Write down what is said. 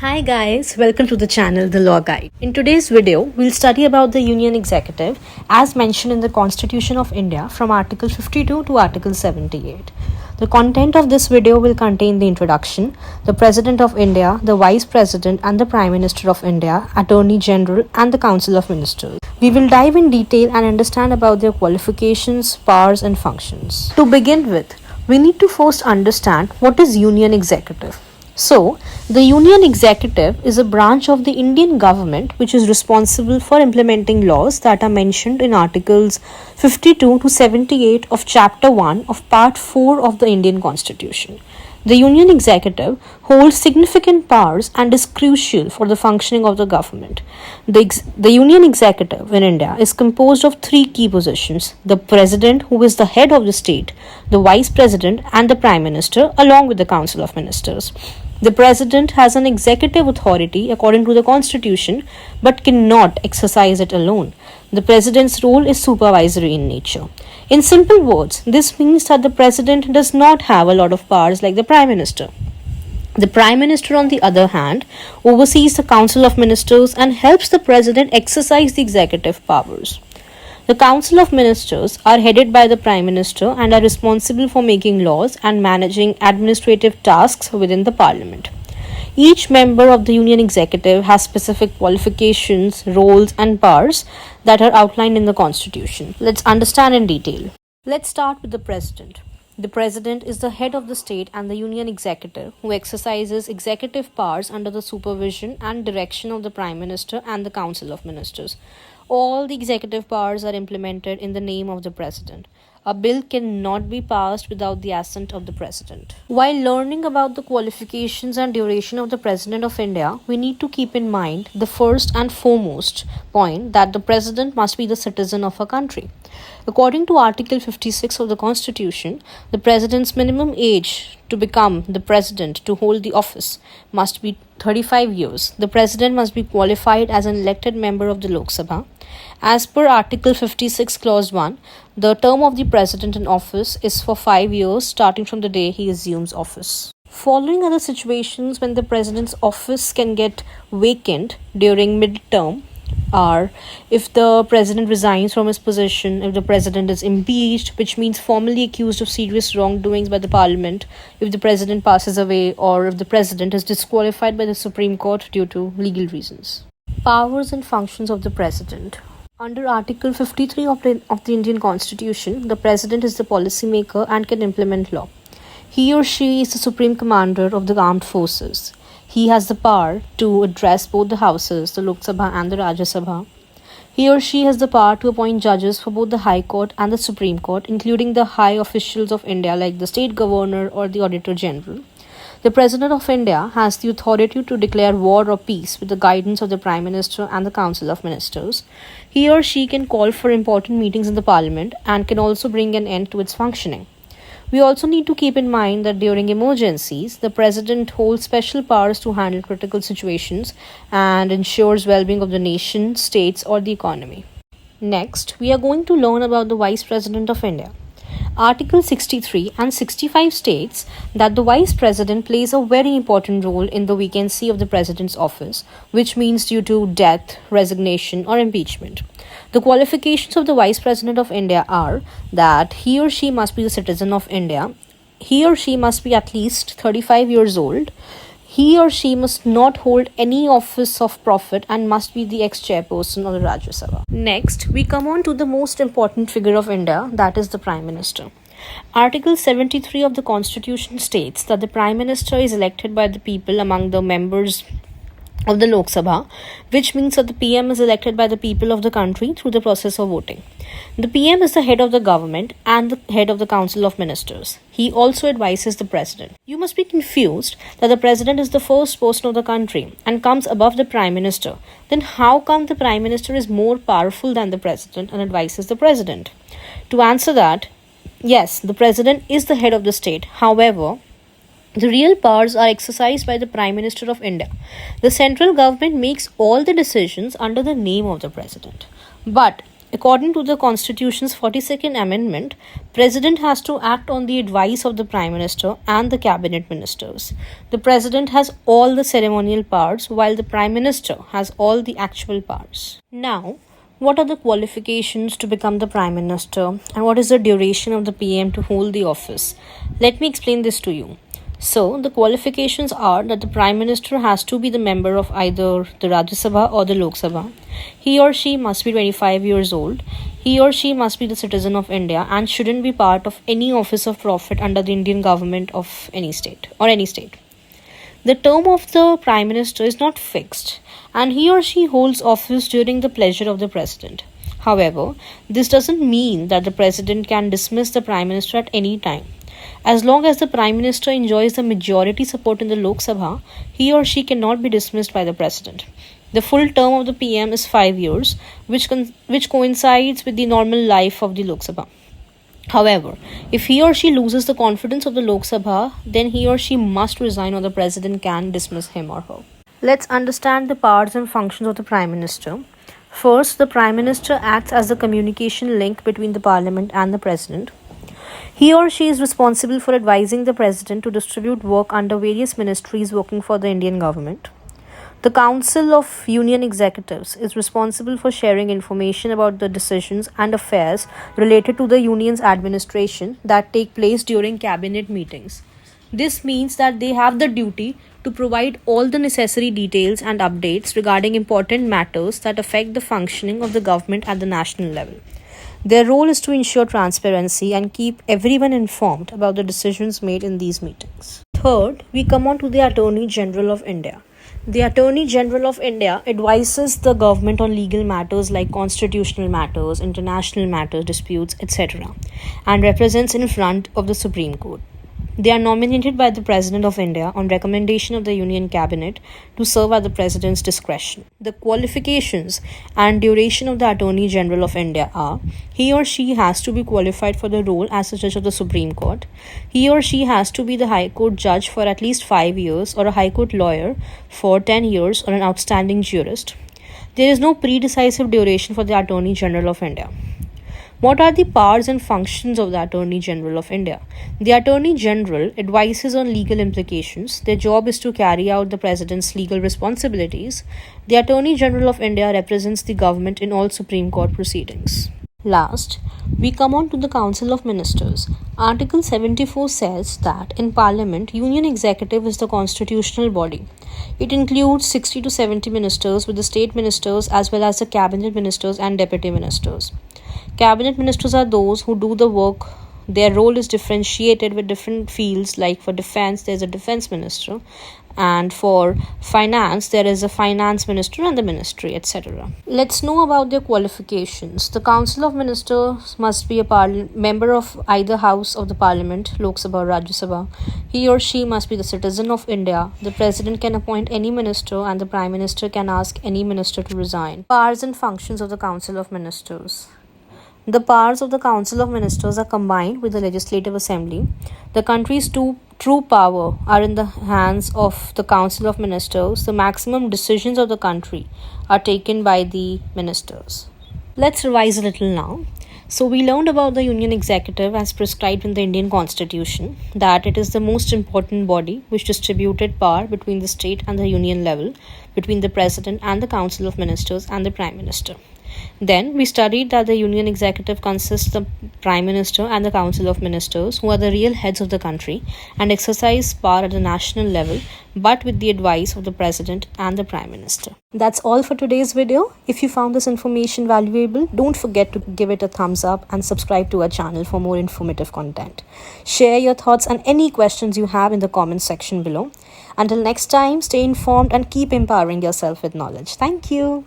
Hi guys, welcome to the channel The Law Guide. In today's video, we'll study about the Union Executive as mentioned in the Constitution of India from Article 52 to Article 78. The content of this video will contain the introduction, the President of India, the Vice President and the Prime Minister of India, Attorney General and the Council of Ministers. We will dive in detail and understand about their qualifications, powers and functions. To begin with, we need to first understand what is Union Executive. So, the Union Executive is a branch of the Indian government which is responsible for implementing laws that are mentioned in Articles 52 to 78 of Chapter 1 of Part 4 of the Indian Constitution. The Union Executive holds significant powers and is crucial for the functioning of the government. The Union Executive in India is composed of three key positions: the President, who is the head of the state, the Vice President, and the Prime Minister, along with the Council of Ministers. The President has an executive authority according to the Constitution but cannot exercise it alone. The President's role is supervisory in nature. In simple words, this means that the President does not have a lot of powers like the Prime Minister. The Prime Minister, on the other hand, oversees the Council of Ministers and helps the President exercise the executive powers. The Council of Ministers are headed by the Prime Minister and are responsible for making laws and managing administrative tasks within the Parliament. Each member of the Union Executive has specific qualifications, roles, and powers that are outlined in the Constitution. Let's understand in detail. Let's start with the President. The President is the head of the state and the Union Executive, who exercises executive powers under the supervision and direction of the Prime Minister and the Council of Ministers. All the executive powers are implemented in the name of the President. A bill cannot be passed without the assent of the President. While learning about the qualifications and duration of the President of India, we need to keep in mind the first and foremost point that the President must be the citizen of a country. According to Article 56 of the Constitution, the President's minimum age to become the President to hold the office must be 35 years. The President must be qualified as an elected member of the Lok Sabha. As per Article 56 Clause 1, the term of the President in office is for 5 years starting from the day he assumes office. Following are the situations when the President's office can get vacant during mid-term are if the President resigns from his position, if the President is impeached, which means formally accused of serious wrongdoings by the Parliament, if the President passes away, or if the President is disqualified by the Supreme Court due to legal reasons. Powers and functions of the President. Under Article 53 of the Indian Constitution, the President is the policymaker and can implement law. He or she is the Supreme Commander of the Armed Forces. He has the power to address both the houses, the Lok Sabha and the Rajya Sabha. He or she has the power to appoint judges for both the High Court and the Supreme Court, including the high officials of India like the State Governor or the Auditor General. The President of India has the authority to declare war or peace with the guidance of the Prime Minister and the Council of Ministers. He or she can call for important meetings in the Parliament and can also bring an end to its functioning. We also need to keep in mind that during emergencies, the President holds special powers to handle critical situations and ensures well-being of the nation, states, or the economy. Next, we are going to learn about the Vice President of India. Article 63 and 65 states that the Vice President plays a very important role in the vacancy of the President's office, which means due to death, resignation, or impeachment. The qualifications of the Vice President of India are that he or she must be a citizen of India, he or she must be at least 35 years old, he or she must not hold any office of profit and must be the ex-chairperson of the Rajya Sabha. Next, we come on to the most important figure of India, that is the Prime Minister. Article 73 of the Constitution states that the Prime Minister is elected by the people among the members of the Lok Sabha, which means that the PM is elected by the people of the country through the process of voting. The PM is the head of the government and the head of the Council of Ministers. He also advises the President. You must be confused that the President is the first person of the country and comes above the Prime Minister. Then how come the Prime Minister is more powerful than the President and advises the President? To answer that, yes, the President is the head of the state. However, the real powers are exercised by the Prime Minister of India. The central government makes all the decisions under the name of the President. But According to the Constitution's 42nd Amendment, President has to act on the advice of the Prime Minister and the Cabinet Ministers. The President has all the ceremonial powers while the Prime Minister has all the actual powers. Now, what are the qualifications to become the Prime Minister and what is the duration of the PM to hold the office? Let me explain this to you. So, the qualifications are that the Prime Minister has to be the member of either the Rajya Sabha or the Lok Sabha. He or she must be 25 years old. He or she must be the citizen of India and shouldn't be part of any office of profit under the Indian government of any state or any state. The term of the Prime Minister is not fixed and he or she holds office during the pleasure of the President. However, this doesn't mean that the President can dismiss the Prime Minister at any time. As long as the Prime Minister enjoys the majority support in the Lok Sabha, he or she cannot be dismissed by the President. The full term of the PM is 5 years, which coincides with the normal life of the Lok Sabha. However, if he or she loses the confidence of the Lok Sabha, then he or she must resign or the President can dismiss him or her. Let's understand the powers and functions of the Prime Minister. First, the Prime Minister acts as the communication link between the Parliament and the President. He or she is responsible for advising the President to distribute work under various ministries working for the Indian government. The Council of Union Executives is responsible for sharing information about the decisions and affairs related to the Union's administration that take place during cabinet meetings. This means that they have the duty to provide all the necessary details and updates regarding important matters that affect the functioning of the government at the national level. Their role is to ensure transparency and keep everyone informed about the decisions made in these meetings. Third, we come on to the Attorney General of India. The Attorney General of India advises the government on legal matters like constitutional matters, international matters, disputes, etc., and represents in front of the Supreme Court. They are nominated by the President of India on recommendation of the Union Cabinet to serve at the President's discretion. The qualifications and duration of the Attorney General of India are: he or she has to be qualified for the role as a judge of the Supreme Court. He or she has to be the High Court judge for at least 5 years or a High Court lawyer for 10 years or an outstanding jurist. There is no pre-decisive duration for the Attorney General of India. What are the powers and functions of the Attorney General of India? The Attorney General advises on legal implications. Their job is to carry out the President's legal responsibilities. The Attorney General of India represents the government in all Supreme Court proceedings. Last, we come on to the Council of Ministers. Article 74 says that in Parliament, Union Executive is the constitutional body. It includes 60 to 70 ministers with the state ministers as well as the cabinet ministers and deputy ministers. Cabinet ministers are those who do the work. Their role is differentiated with different fields, like for defense, there's a defense minister, and for finance, there is a finance minister and the ministry, etc. Let's know about their qualifications. The Council of Ministers must be a member of either house of the Parliament, Lok Sabha or Rajya Sabha. He or she must be the citizen of India. The President can appoint any minister and the Prime Minister can ask any minister to resign. Powers and functions of the Council of Ministers. The powers of the Council of Ministers are combined with the Legislative Assembly. The country's true power are in the hands of the Council of Ministers. The maximum decisions of the country are taken by the ministers. Let's revise a little now. So we learned about the Union Executive as prescribed in the Indian Constitution, that it is the most important body which distributed power between the state and the union level, between the President and the Council of Ministers and the Prime Minister. Then we studied that the Union Executive consists of the Prime Minister and the Council of Ministers, who are the real heads of the country and exercise power at the national level, but with the advice of the President and the Prime Minister. That's all for today's video. If you found this information valuable, don't forget to give it a thumbs up and subscribe to our channel for more informative content. Share your thoughts and any questions you have in the comment section below. Until next time, stay informed and keep empowering yourself with knowledge. Thank you.